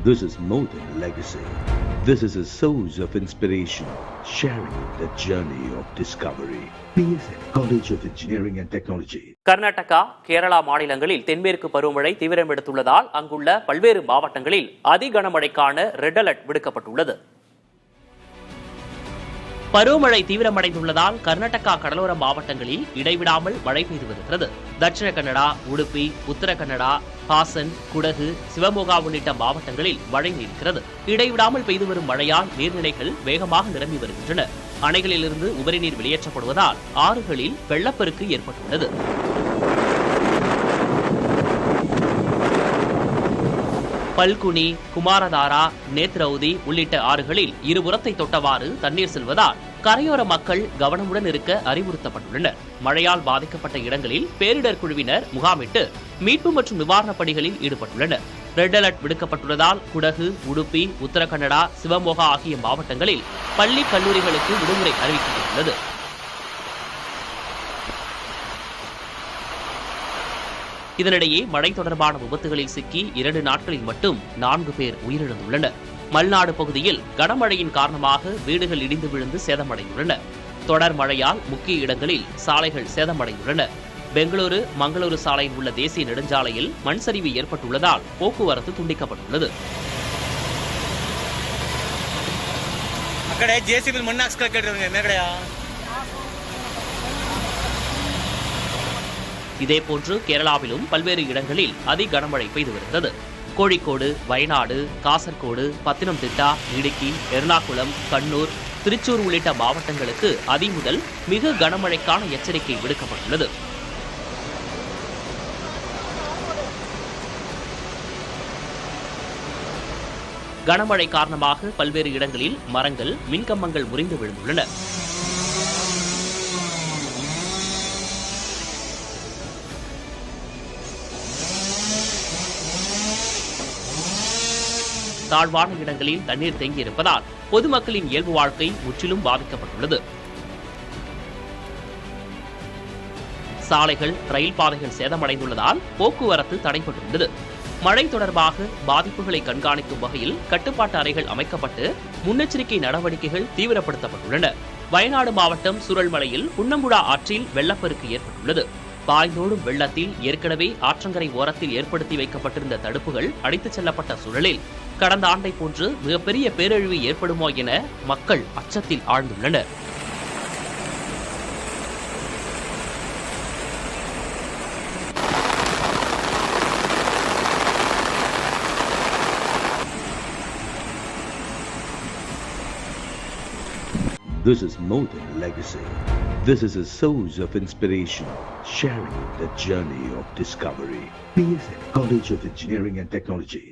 This is more than legacy. This is a source of inspiration, sharing the journey of discovery. PSN College of Engineering and Technology. Karnataka, Kerala மாநிலங்களில் தென்மேற்கு பருவமழை தீவிரம் எடுத்துள்ளதால் அங்குள்ள பல்வேறு மாவட்டங்களில் அதி கனமழைக்கான ரெட் அலர்ட் விடுக்கப்பட்டுள்ளது. பருவமழை தீவிரமடைந்துள்ளதால் கர்நாடகா கடலோர மாவட்டங்களில் இடைவிடாமல் மழை பெய்து வருகிறது. தட்சிண கன்னடா, உடுப்பி, உத்தர கன்னடா, ஹாசன், குடகு, சிவமோகா உள்ளிட்ட மாவட்டங்களில் மழை நீடிக்கிறது. இடைவிடாமல் பெய்து வரும் மழையால் நீர்நிலைகள் வேகமாக நிரம்பி வருகின்றன. அணைகளிலிருந்து உபரி நீர் வெளியேற்றப்படுவதால் ஆறுகளில் வெள்ளப்பெருக்கு ஏற்பட்டுள்ளது. பல்குனி, குமாரதாரா, நேத்ரௌதி உள்ளிட்ட ஆறுகளில் இருபுறத்தை தொட்டவாறு தண்ணீர் செல்வதால் கரையோர மக்கள் கவனமுடன் இருக்க அறிவுறுத்தப்பட்டுள்ளனர். மழையால் பாதிக்கப்பட்ட இடங்களில் பேரிடர் குழுவினர் முகாமிட்டு மீட்பு மற்றும் நிவாரணப் பணிகளில் ஈடுபட்டுள்ளனர். ரெட் அலர்ட் விடுக்கப்பட்டுள்ளதால் குடகு, உடுப்பி, உத்தர கன்னடா, சிவமோகா ஆகிய மாவட்டங்களில் பள்ளி கல்லூரிகளுக்கு விடுமுறை அறிவிக்கப்பட்டுள்ளது. இதனிடையே மழை தொடர்பான விபத்துகளில் சிக்கி 2 நாட்களில் மட்டும் 4 பேர் உயிரிழந்துள்ளனர். மல்நாடு பகுதியில் கனமழையின் காரணமாக வீடுகள் இடிந்து விழுந்து சேதமடைந்துள்ளன. தொடர் மழையால் முக்கிய இடங்களில் சாலைகள் சேதமடைந்துள்ளன. பெங்களூரு மங்களூரு சாலையில் உள்ள தேசிய நெடுஞ்சாலையில் மண் சரிவு ஏற்பட்டுள்ளதால் போக்குவரத்து துண்டிக்கப்பட்டுள்ளது. இதேபோன்று கேரளாவிலும் பல்வேறு இடங்களில் அதி கனமழை பெய்து வருகிறது. கோழிக்கோடு, வயநாடு, காசர்கோடு, பத்தினம்திட்டா, இடுக்கி, எர்ணாகுளம், கண்ணூர், திருச்சூர் உள்ளிட்ட மாவட்டங்களுக்கு அதி முதல் மிக கனமழைக்கான எச்சரிக்கை விடுக்கப்பட்டுள்ளது. கனமழை காரணமாக பல்வேறு இடங்களில் மரங்கள், மின்கம்பங்கள் முறிந்து விழுந்துள்ளன. தாழ்வான இடங்களில் தண்ணீர் தேங்கியிருப்பதால் பொதுமக்களின் இயல்பு வாழ்க்கை முற்றிலும் பாதிக்கப்பட்டுள்ளது. சாலைகள், ரயில் பாதைகள் சேதமடைந்துள்ளதால் போக்குவரத்து தடைபட்டுள்ளது. மழை தொடர்பாக பாதிப்புகளை கண்காணிக்கும் வகையில் கட்டுப்பாட்டு அறைகள் அமைக்கப்பட்டு முன்னெச்சரிக்கை நடவடிக்கைகள் தீவிரப்படுத்தப்பட்டுள்ளன. வயநாடு மாவட்டம் சுரல்மலையில் புன்னம்புழா ஆற்றில் வெள்ளப்பெருக்கு ஏற்பட்டுள்ளது. பாய்ந்தோடும் வெள்ளத்தில் ஏற்கனவே ஆற்றங்கரை ஓரத்தில் ஏற்படுத்தி வைக்கப்பட்டிருந்த தடுப்புகள் அடித்துச் செல்லப்பட்ட சூழலில் கடந்த ஆண்டை போன்று மிகப்பெரிய பேரழிவு ஏற்படுமோ என மக்கள் அச்சத்தில் ஆழ்ந்துள்ளனர். This is more than legacy. This is a source of inspiration, sharing the journey of discovery. PSN College of Engineering and Technology.